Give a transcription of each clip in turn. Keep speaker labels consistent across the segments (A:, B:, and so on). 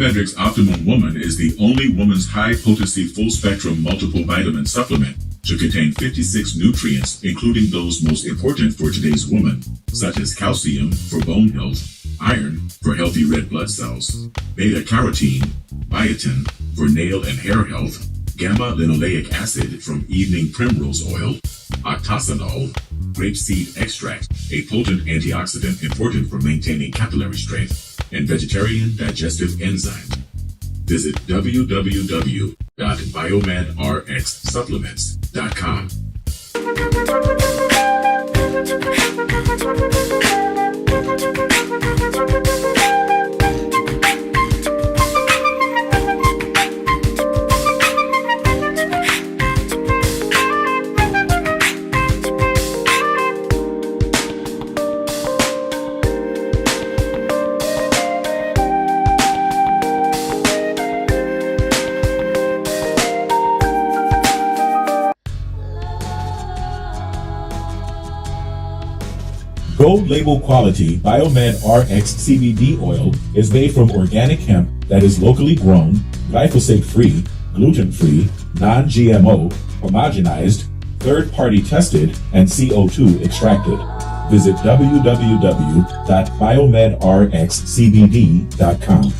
A: Cedric's Optimum Woman is the only woman's high-potency full-spectrum multiple vitamin supplement to contain 56 nutrients, including those most important for today's woman, such as calcium for bone health, iron for healthy red blood cells, beta-carotene, biotin for nail and hair health, gamma-linoleic acid from evening primrose oil, octasanol, grapeseed extract, a potent antioxidant important for maintaining capillary strength, and vegetarian digestive enzymes. Visit www.biomadrxsupplements.com.
B: Gold label quality Biomed RX CBD oil is made from organic hemp that is locally grown, glyphosate-free, gluten-free, non-GMO, homogenized, third-party tested, and CO2 extracted. Visit www.biomedrxcbd.com.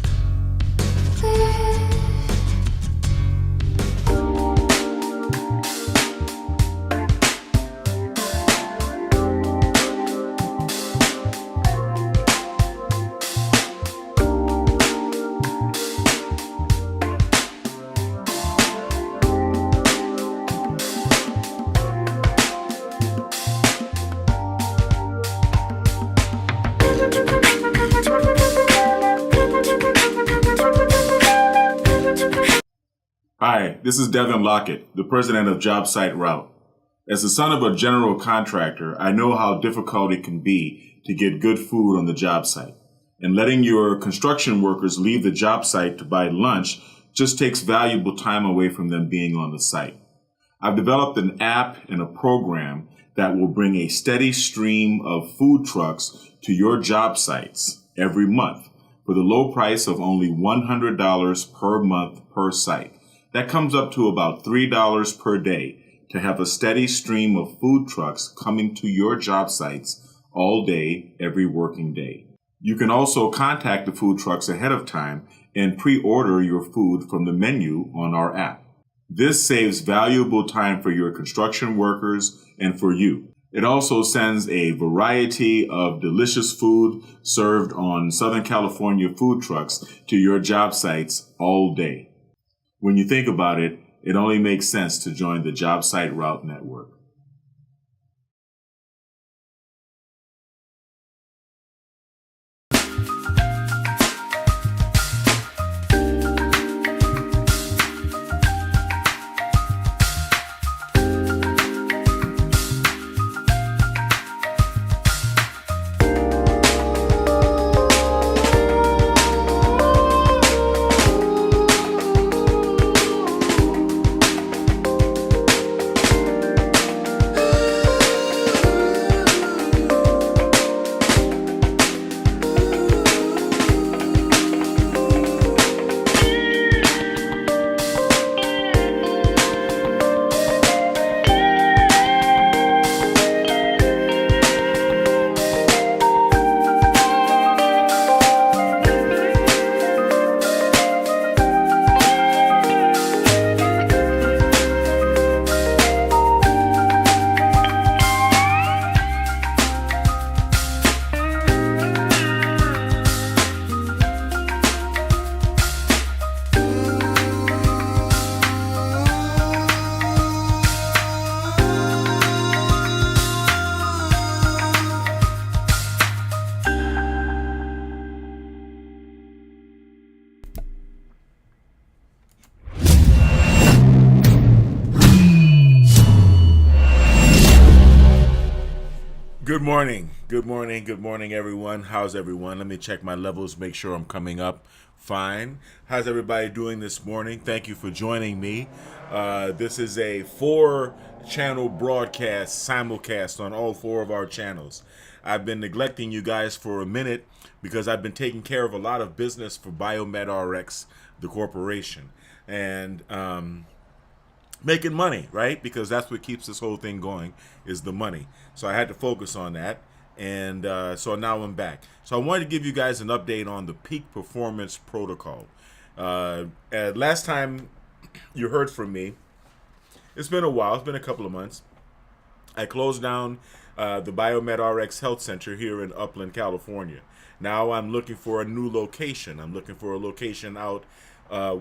C: Hi, this is Devin Lockett, the president of JobSite Route. As the son of a general contractor, I know how difficult it can be to get good food on the job site. And letting your construction workers leave the job site to buy lunch just takes valuable time away from them being on the site. I've developed an app and a program that will bring a steady stream of food trucks to your job sites every month for the low price of only $100 per month per site. That comes up to about $3 per day to have a steady stream of food trucks coming to your job sites all day, every working day. You can also contact the food trucks ahead of time and pre-order your food from the menu on our app. This saves valuable time for your construction workers and for you. It also sends a variety of delicious food served on Southern California food trucks to your job sites all day. When you think about it, it only makes sense to join the JobSite Route Network. Good morning, everyone. How's everyone? Let me check my levels, make sure I'm coming up fine. How's everybody doing this morning? Thank you for joining me. This is a 4-channel broadcast, simulcast on all 4 of our channels. I've been neglecting you guys for a minute because I've been taking care of a lot of business for Biomed RX, the corporation, and making money, right? Because that's what keeps this whole thing going, is the money. So I had to focus on that. And so now I'm back. So I wanted to give you guys an update on the peak performance protocol. Last time you heard from me, it's been a while. It's been a couple of months. I closed down the Biomed RX Health Center here in Upland, California. Now I'm looking for a new location. I'm looking for a location out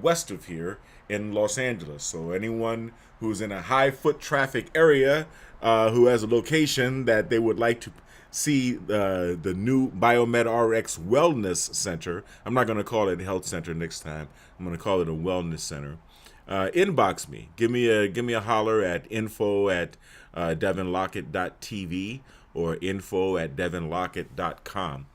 C: west of here in Los Angeles. So anyone who's in a high foot traffic area who has a location that they would like to see the new Biomed RX Wellness Center. I'm not going to call it Health Center next time. I'm going to call it a Wellness Center. Inbox me. Give me a holler at info@devinlockett.tv or info@devinlockett.com.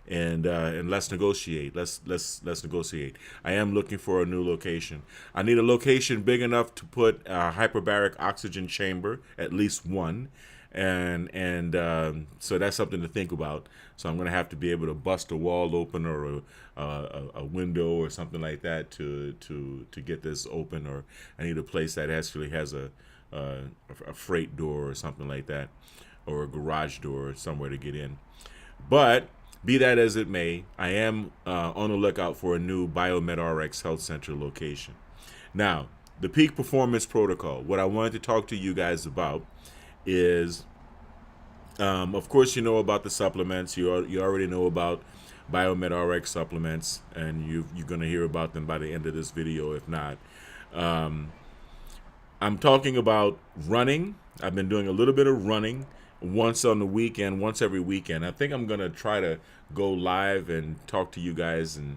C: And let's negotiate. Let's negotiate. I am looking for a new location. I need a location big enough to put a hyperbaric oxygen chamber, at least one, and so that's something to think about. So I'm going to have to be able to bust a wall open or a window or something like that to get this open. Or I need a place that actually has a freight door or something like that, or a garage door somewhere to get in. But be that as it may, I am on the lookout for a new Biomed RX Health Center location. Now, the peak performance protocol. What I wanted to talk to you guys about is, of course, you know about the supplements. You already know about Biomed RX supplements, and you're going to hear about them by the end of this video, if not. I'm talking about running. I've been doing a little bit of running once on the weekend, once every weekend. I think I'm going to try to go live and talk to you guys and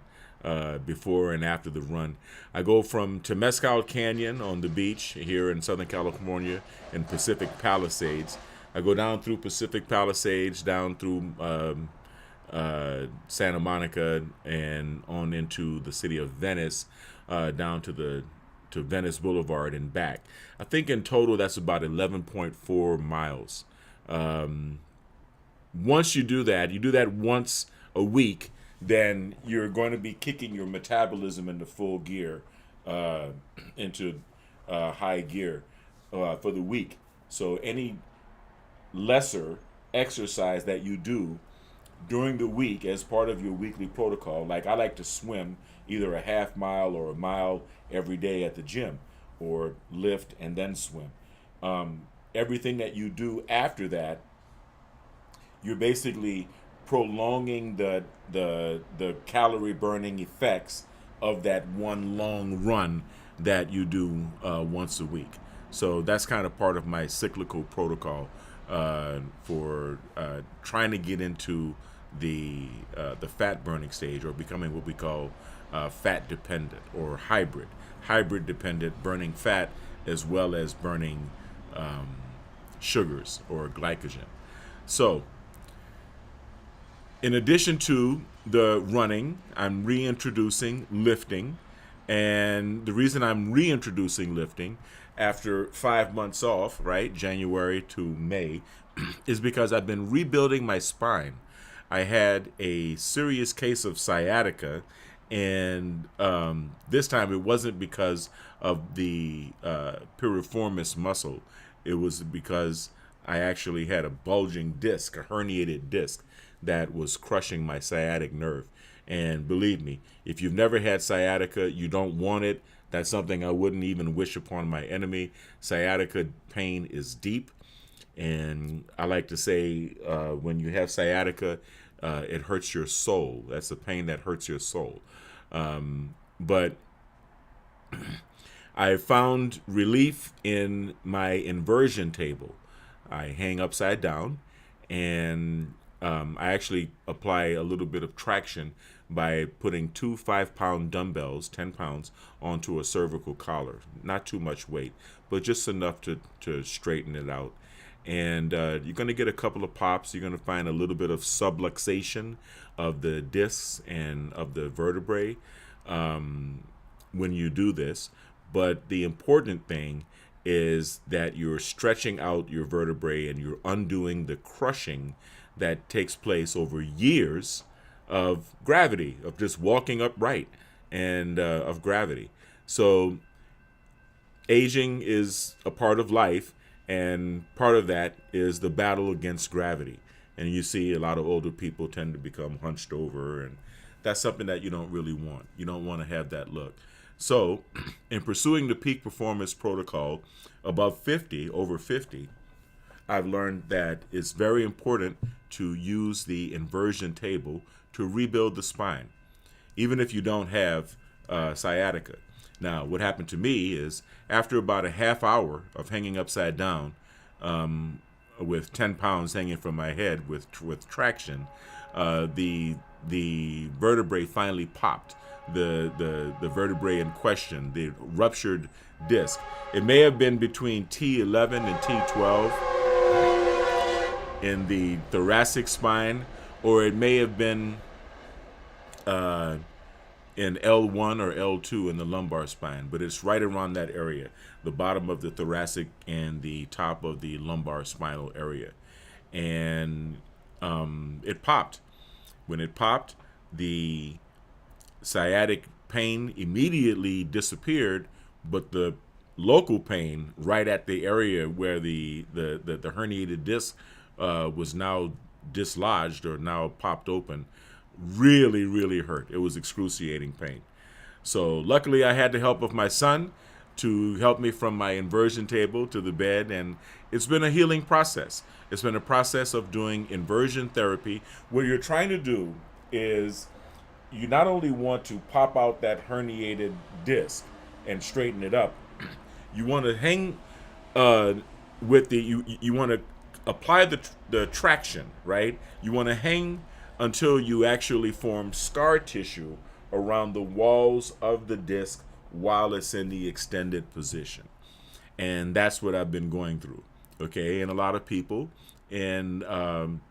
C: before and after the run. I go from Temescal Canyon on the beach here in Southern California in Pacific Palisades. I go down through Pacific Palisades, down through Santa Monica, and on into the city of Venice, down to Venice Boulevard and back. I think in total that's about 11.4 miles. Once you do that once a week, then you're going to be kicking your metabolism into full gear, into high gear for the week. So any lesser exercise that you do during the week as part of your weekly protocol, like I like to swim either a half mile or a mile every day at the gym, or lift and then swim. Everything that you do after that, you're basically prolonging the calorie burning effects of that one long run that you do once a week. So that's kind of part of my cyclical protocol for trying to get into the fat burning stage, or becoming what we call fat dependent or hybrid dependent, burning fat as well as burning sugars or glycogen. So in addition to the running, I'm reintroducing lifting. And the reason I'm reintroducing lifting after 5 months off, right, January to May, is because I've been rebuilding my spine. I had a serious case of sciatica, and this time it wasn't because of the piriformis muscle. It was because I actually had a bulging disc, a herniated disc, that was crushing my sciatic nerve. And believe me, if you've never had sciatica, you don't want it. That's something I wouldn't even wish upon my enemy. Sciatica pain is deep. And I like to say, when you have sciatica, it hurts your soul. That's the pain that hurts your soul. But I found relief in my inversion table. I hang upside down, and I actually apply a little bit of traction by putting 2 5-pound dumbbells, 10 pounds, onto a cervical collar. Not too much weight, but just enough to straighten it out. And you're going to get a couple of pops. You're going to find a little bit of subluxation of the discs and of the vertebrae when you do this. But the important thing is that you're stretching out your vertebrae and you're undoing the crushing
D: that takes place over years of gravity, of just walking upright, and of gravity. So aging is a part of life, and part of that is the battle against gravity. And you see a lot of older people tend to become hunched over, and that's something that you don't really want. You don't want to have that look. So, in pursuing the peak performance protocol above 50, over 50, I've learned that it's very important to use the inversion table to rebuild the spine, even if you don't have sciatica. Now, what happened to me is after about a half hour of hanging upside down with 10 pounds hanging from my head with traction, the vertebrae finally popped. The vertebrae in question, the ruptured disc. It may have been between T11 and T12 in the thoracic spine, or it may have been in L1 or L2 in the lumbar spine, but it's right around that area, the bottom of the thoracic and the top of the lumbar spinal area. And it popped. When it popped, the sciatic pain immediately disappeared, but the local pain right at the area where the herniated disc was now dislodged or now popped open really, really hurt. It was excruciating pain. So luckily I had the help of my son to help me from my inversion table to the bed, and it's been a healing process. It's been a process of doing inversion therapy. What you're trying to do is you not only want to pop out that herniated disc and straighten it up, you want to hang with the, you want to apply the traction, right? You want to hang until you actually form scar tissue around the walls of the disc while it's in the extended position. And that's what I've been going through. Okay. And a lot of people, and and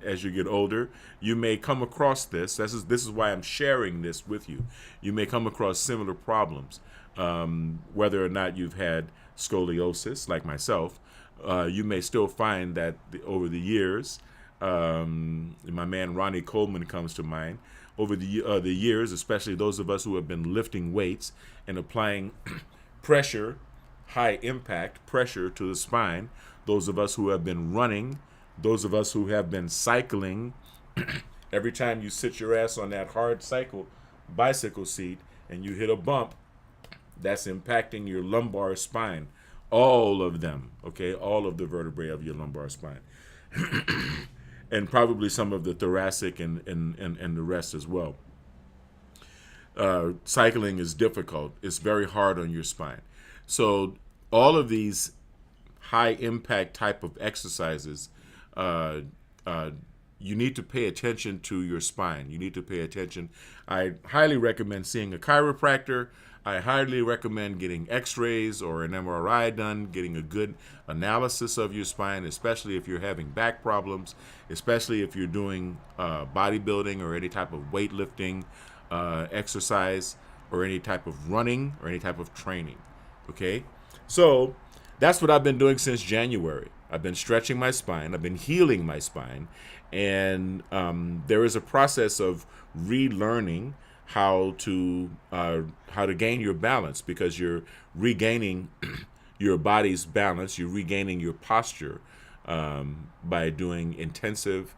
D: as you get older, you may come across this. This is why I'm sharing this with you. You may come across similar problems, whether or not you've had scoliosis, like myself. You may still find that over the years, my man Ronnie Coleman comes to mind. Over the years, especially those of us who have been lifting weights and applying pressure, high impact pressure to the spine, those of us who have been running, those of us who have been cycling, every time you sit your ass on that hard bicycle seat and you hit a bump, that's impacting your lumbar spine. All of them, okay? All of the vertebrae of your lumbar spine. And probably some of the thoracic and the rest as well. Cycling is difficult. It's very hard on your spine. So all of these high impact type of exercises, you need to pay attention to your spine. You need to pay attention. I highly recommend seeing a chiropractor. I highly recommend getting x-rays or an MRI done, getting a good analysis of your spine, especially if you're having back problems, especially if you're doing bodybuilding or any type of weightlifting exercise or any type of running or any type of training. Okay? So that's what I've been doing since January. I've been stretching my spine. I've been healing my spine. And there is a process of relearning how to gain your balance, because you're regaining your body's balance. You're regaining your posture by doing intensive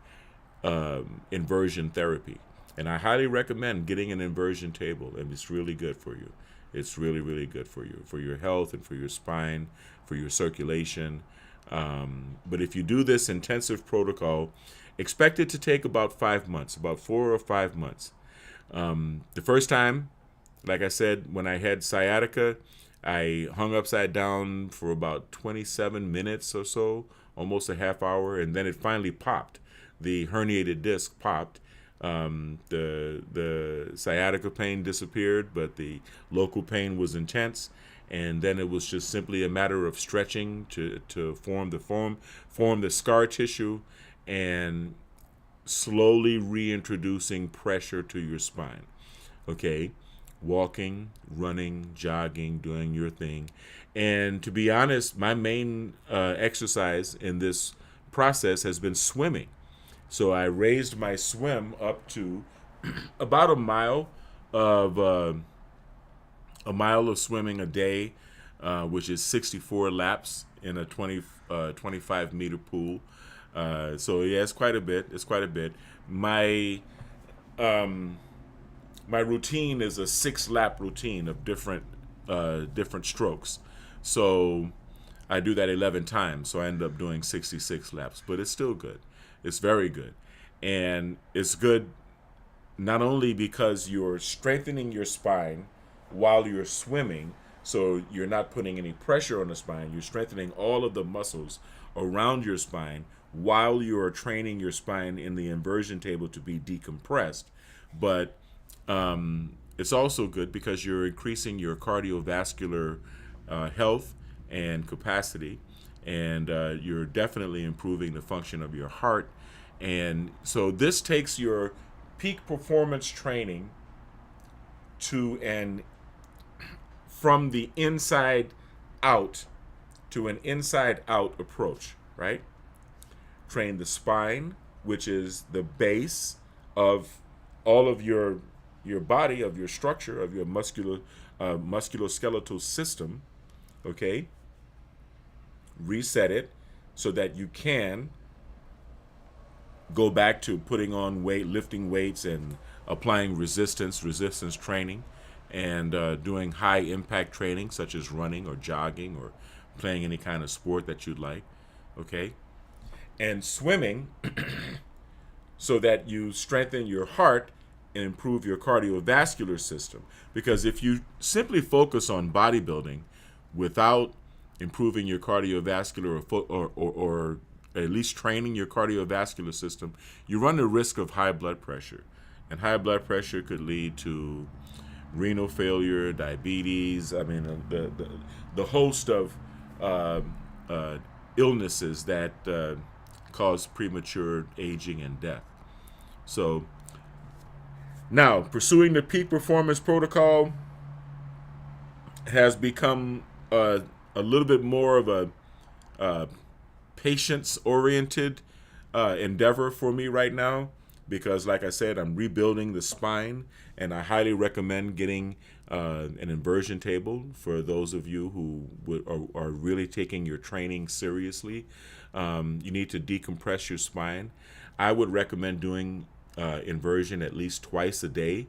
D: inversion therapy. And I highly recommend getting an inversion table, and it's really good for you. It's really, really good for you, for your health and for your spine, for your circulation. But if you do this intensive protocol, expect it to take about 5 months, about 4 or 5 months. The first time, like I said, when I had sciatica, I hung upside down for about 27 minutes or so, almost a half hour, and then it finally popped. The herniated disc popped. The sciatica pain disappeared, but the local pain was intense. And then it was just simply a matter of stretching to form the scar tissue, and slowly reintroducing pressure to your spine. Okay, walking, running, jogging, doing your thing. And to be honest, my main exercise in this process has been swimming. So I raised my swim up to about a mile of swimming a day, which is 64 laps in a 25 meter pool. So yeah, it's quite a bit. It's quite a bit. My my routine is a 6 lap routine of different strokes. So I do that 11 times. So I end up doing 66 laps, but it's still good. It's very good. And it's good not only because you're strengthening your spine while you're swimming, so you're not putting any pressure on the spine, you're strengthening all of the muscles around your spine while you're training your spine in the inversion table to be decompressed. But it's also good because you're increasing your cardiovascular health and capacity, and you're definitely improving the function of your heart. And so this takes your peak performance training from the inside out to an inside out approach, right? Train the spine, which is the base of all of your body, of your structure, of your musculoskeletal system, okay? Reset it so that you can go back to putting on weight, lifting weights, and applying resistance training, and doing high impact training such as running or jogging or playing any kind of sport that you'd like, okay? And swimming so that you strengthen your heart and improve your cardiovascular system. Because if you simply focus on bodybuilding without improving your cardiovascular or at least training your cardiovascular system, you run the risk of high blood pressure. And high blood pressure could lead to renal failure, diabetes, the host of illnesses that cause premature aging and death. So now, pursuing the peak performance protocol has become a little bit more of a patience-oriented endeavor for me right now, because, like I said, I'm rebuilding the spine, and I highly recommend getting an inversion table for those of you who are really taking your training seriously. You need to decompress your spine. I would recommend doing inversion at least twice a day.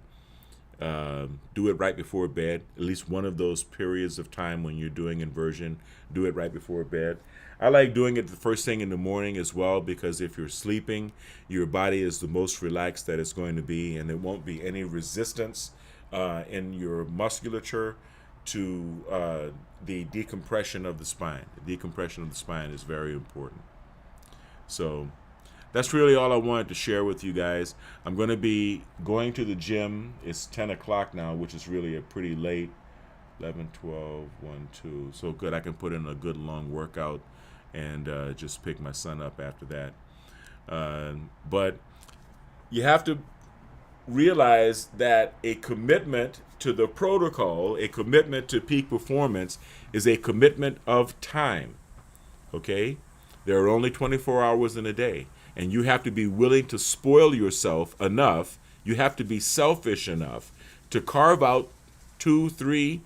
D: Do it right before bed. At least one of those periods of time when you're doing inversion, do it right before bed. I like doing it the first thing in the morning as well, because if you're sleeping, your body is the most relaxed that it's going to be, and there won't be any resistance in your musculature to the decompression of the spine. The decompression of the spine is very important. So that's really all I wanted to share with you guys. I'm going to be going to the gym. It's 10 o'clock now, which is really a pretty late. 11, 12, 1, 2. So good, I can put in a good long workout and just pick my son up after that. But you have to realize that a commitment to the protocol, a commitment to peak performance, is a commitment of time. Okay? There are only 24 hours in a day. And you have to be willing to spoil yourself enough. You have to be selfish enough to carve out 2, 3,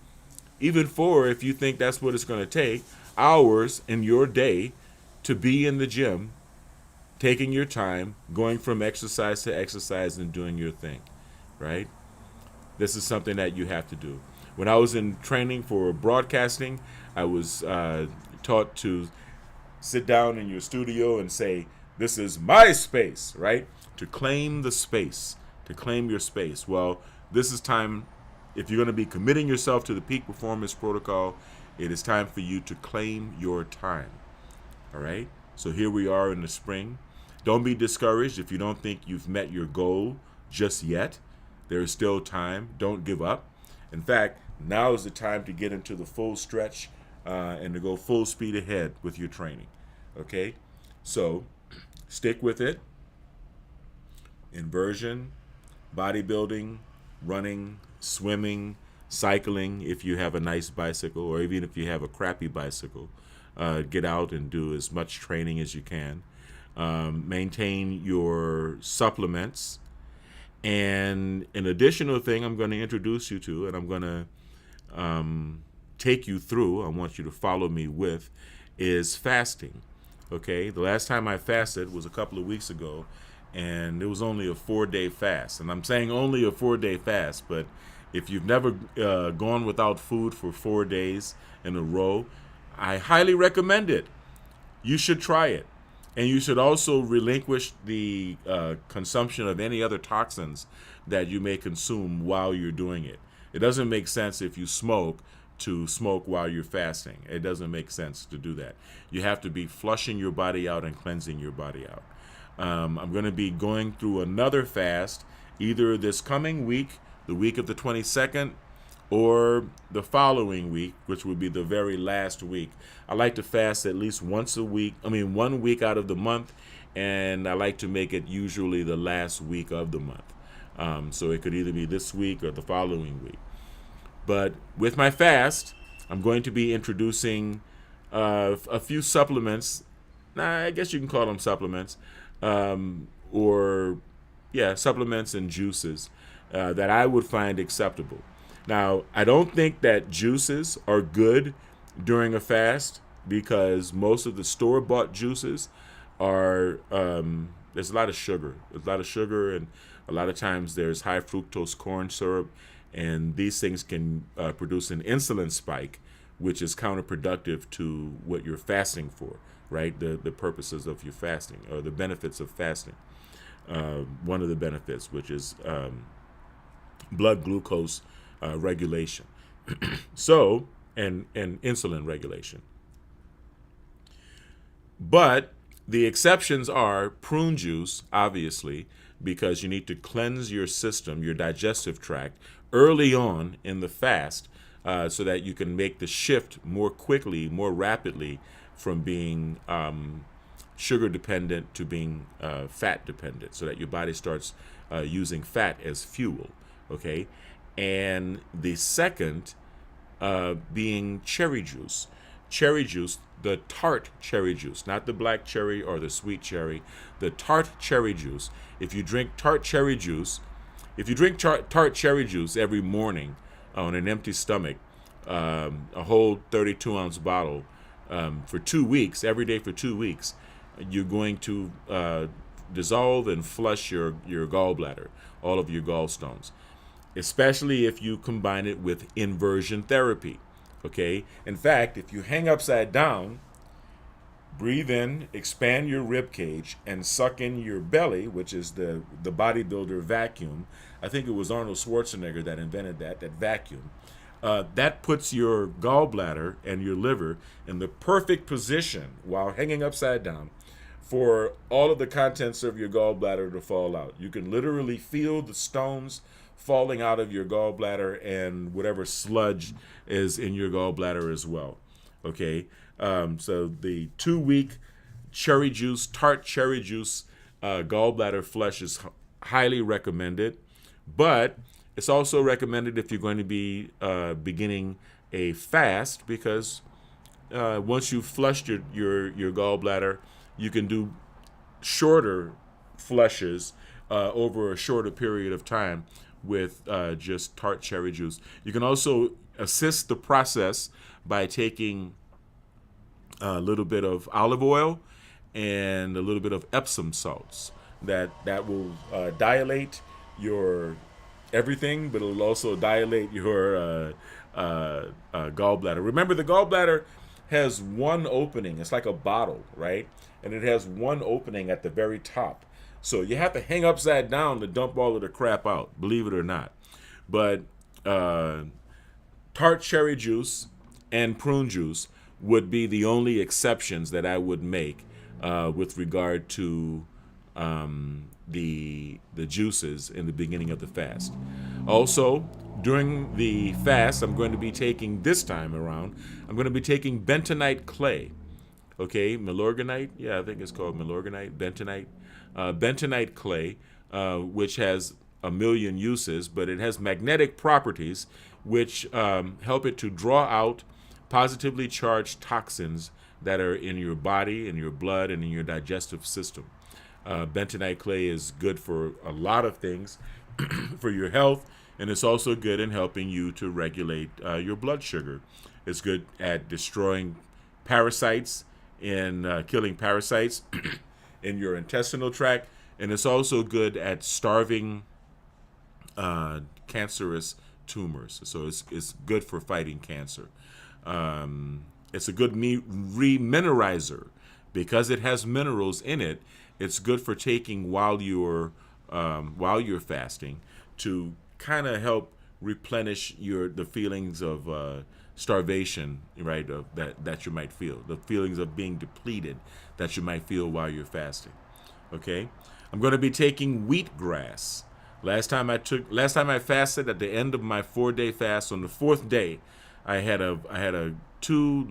D: even 4, if you think that's what it's going to take, hours in your day to be in the gym, taking your time, going from exercise to exercise and doing your thing, right? This is something that you have to do. When I was in training for broadcasting, I was taught to sit down in your studio and say, "This is my space," right? To claim the space, to claim your space. Well, this is time. If you're going to be committing yourself to the peak performance protocol, it is time for you to claim your time. All right? So here we are in the spring. Don't be discouraged if you don't think you've met your goal just yet. There is still time. Don't give up. In fact, now is the time to get into the full stretch and to go full speed ahead with your training. Okay? So stick with it. Inversion, bodybuilding, running, swimming, cycling if you have a nice bicycle, or even if you have a crappy bicycle. Get out and do as much training as you can. maintain your supplements. And an additional thing I'm going to introduce you to, and I'm going to take you through, I want you to follow me with, is fasting. Okay, the last time I fasted was a couple of weeks ago, and it was only a 4-day fast. And I'm saying only a 4-day fast, but if you've never gone without food for 4 days in a row, I highly recommend it. You should try it. And you should also relinquish the consumption of any other toxins that you may consume while you're doing it. It doesn't make sense if you smoke to smoke while you're fasting. It doesn't make sense to do that. You have to be flushing your body out and cleansing your body out. I'm going to be going through another fast either this coming week, the week of the 22nd, or the following week, which would be the very last week. I like to fast at least once a week, 1 week out of the month, and I like to make it usually the last week of the month. So it could either be this week or the following week. But with my fast, I'm going to be introducing a few supplements. I guess you can call them supplements, supplements and juices that I would find acceptable. Now, I don't think that juices are good during a fast because most of the store-bought juices are, there's a lot of sugar. There's a lot of sugar, and a lot of times there's high fructose corn syrup, and these things can produce an insulin spike, which is counterproductive to what you're fasting for, right? The purposes of your fasting, or the benefits of fasting. One of the benefits, which is blood glucose regulation. So, and insulin regulation. But the exceptions are prune juice, obviously, because you need to cleanse your system, your digestive tract, early on in the fast, so that you can make the shift more quickly, more rapidly, from being sugar dependent to being fat dependent, so that your body starts using fat as fuel. Okay, and the second being cherry juice. Cherry juice, the tart cherry juice, not the black cherry or the sweet cherry, the tart cherry juice. If you drink tart cherry juice, tart cherry juice every morning on an empty stomach, a whole 32-ounce bottle for 2 weeks, every day for 2 weeks, you're going to dissolve and flush your gallbladder, all of your gallstones, especially if you combine it with inversion therapy. Okay? In fact, if you hang upside down, breathe in, expand your rib cage, and suck in your belly, which is the bodybuilder vacuum. I think it was Arnold Schwarzenegger that invented that vacuum. That puts your gallbladder and your liver in the perfect position while hanging upside down for all of the contents of your gallbladder to fall out. You can literally feel the stones falling out of your gallbladder and whatever sludge is in your gallbladder as well. Okay, so the 2-week cherry juice, tart cherry juice gallbladder flush is highly recommended, but it's also recommended if you're going to be beginning a fast, because once you've flushed your gallbladder, you can do shorter flushes over a shorter period of time with just tart cherry juice. You can also assist the process by taking a little bit of olive oil and a little bit of Epsom salts. That will dilate your everything, but it'll also dilate your gallbladder. Remember, the gallbladder has one opening. It's like a bottle, right? And it has one opening at the very top. So you have to hang upside down to dump all of the crap out, believe it or not. But tart cherry juice and prune juice would be the only exceptions that I would make with regard to the juices in the beginning of the fast. Also, during the fast, I'm going to be taking, this time around, I'm going to be taking bentonite clay. Okay, milorganite, yeah, I think it's called milorganite, bentonite. Bentonite clay, which has a million uses, but it has magnetic properties which help it to draw out positively charged toxins that are in your body, in your blood, and in your digestive system. Bentonite clay is good for a lot of things for your health, and it's also good in helping you to regulate your blood sugar. It's good at destroying parasites and killing parasites in your intestinal tract, and it's also good at starving cancerous tumors. So it's good for fighting cancer. It's a good remineralizer because it has minerals in it. It's good for taking while you're fasting to kind of help replenish the feelings of starvation, right? That you might feel, the feelings of being depleted that you might feel while you're fasting. Okay, I'm going to be taking wheatgrass. Last time I fasted at the end of my 4-day fast. On the 4th day, I had two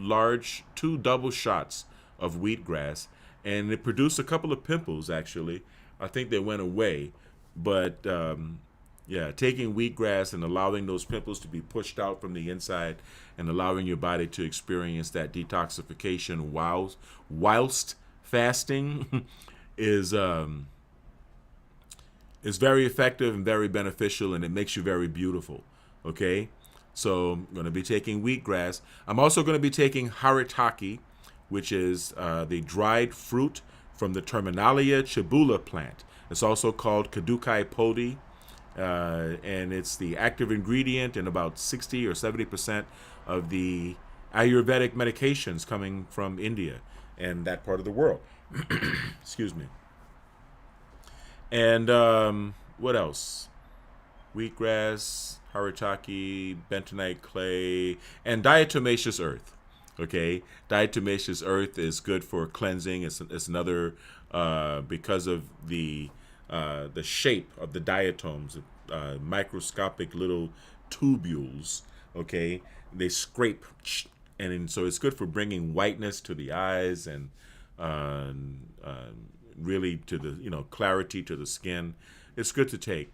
D: double shots of wheatgrass, and it produced a couple of pimples. Actually, I think they went away, but taking wheatgrass and allowing those pimples to be pushed out from the inside, and allowing your body to experience that detoxification whilst fasting is very effective and very beneficial, and it makes you very beautiful. Okay, so I'm going to be taking wheatgrass. I'm also going to be taking haritaki, which is the dried fruit from the Terminalia chibula plant. It's also called kadukai podi, and it's the active ingredient in about 60 or 70% of the Ayurvedic medications coming from India and that part of the world. Excuse me. And what else? Wheatgrass, haritaki, bentonite clay, and diatomaceous earth. Okay, diatomaceous earth is good for cleansing. It's another because of the shape of the diatoms, microscopic little tubules. Okay, they scrape, and so it's good for bringing whiteness to the eyes and really to the clarity to the skin. It's good to take,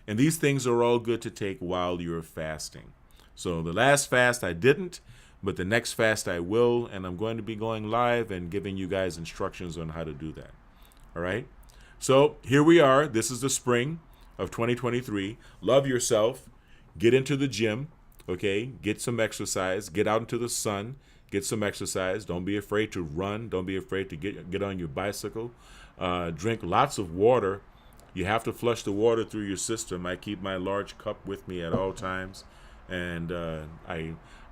D: and these things are all good to take while you're fasting. So the last fast I didn't, but the next fast I will, and I'm going to be going live and giving you guys instructions on how to do that. All right. So here we are. This is the spring of 2023. Love yourself. Get into the gym. Okay. Get some exercise. Get out into the sun. Get some exercise. Don't be afraid to run. Don't be afraid to get on your bicycle. Drink lots of water. You have to flush the water through your system. I keep my large cup with me at all times. And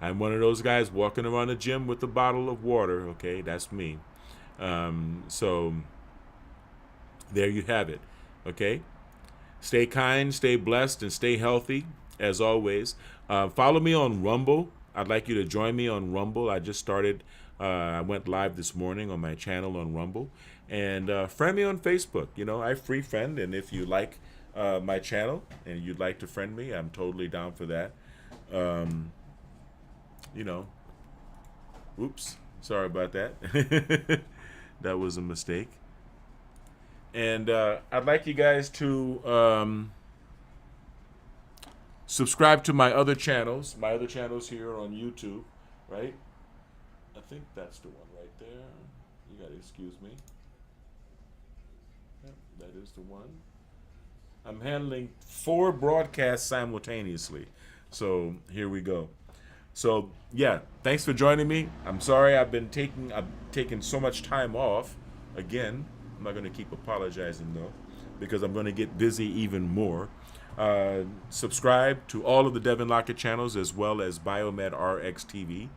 D: I'm one of those guys walking around the gym with a bottle of water. Okay, that's me. So there you have it. Okay, stay kind, stay blessed, and stay healthy as always. Follow me on Rumble. I'd like you to join me on Rumble. I just started. I went live this morning on my channel on Rumble, and friend me on Facebook. I free friend, and if you like my channel and you'd like to friend me, I'm totally down for that. Oops, sorry about that. That was a mistake. And I'd like you guys to subscribe to my other channels here on YouTube, right? I think that's the one right there. You gotta excuse me. Yep, that is the one. I'm handling 4 broadcasts simultaneously. So here we go. So yeah, thanks for joining me. I'm sorry I've taken so much time off. Again, I'm not going to keep apologizing though, because I'm going to get busy even more. Subscribe to all of the Devin Lockett channels as well as Biomed RX TV.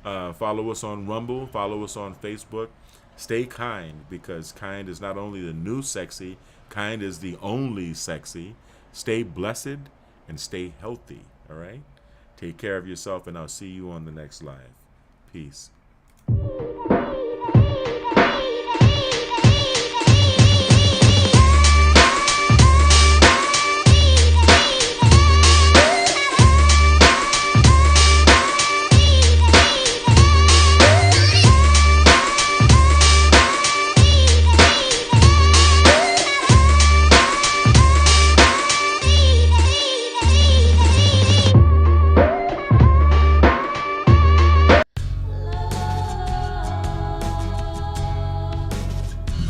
D: Follow us on Rumble. Follow us on Facebook. Stay kind, because kind is not only the new sexy, kind is the only sexy. Stay blessed and stay healthy. All right? Take care of yourself, and I'll see you on the next live. Peace.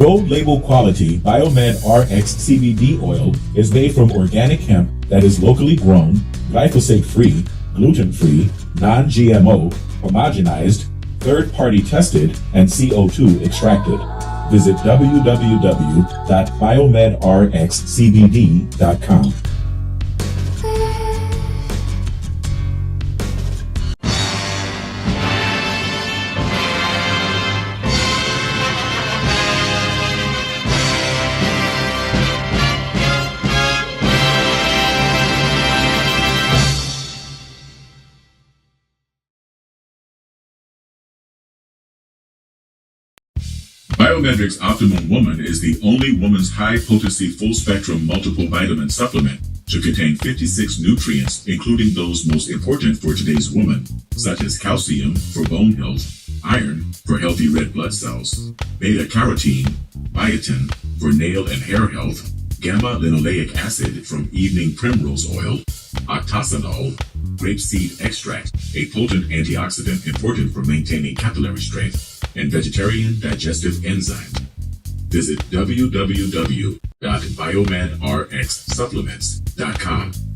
B: Gold label quality Biomed RX CBD oil is made from organic hemp that is locally grown, glyphosate-free, gluten-free, non-GMO, homogenized, third-party tested, and CO2 extracted. Visit www.biomedrxcbd.com.
A: Biomedric's Optimum Woman is the only woman's high-potency full-spectrum multiple vitamin supplement to contain 56 nutrients, including those most important for today's woman, such as calcium for bone health, iron for healthy red blood cells, beta-carotene, biotin for nail and hair health, gamma-linoleic acid from evening primrose oil, octasanol, grapeseed extract, a potent antioxidant important for maintaining capillary strength, and vegetarian digestive enzymes. Visit www.biomedrxsupplements.com.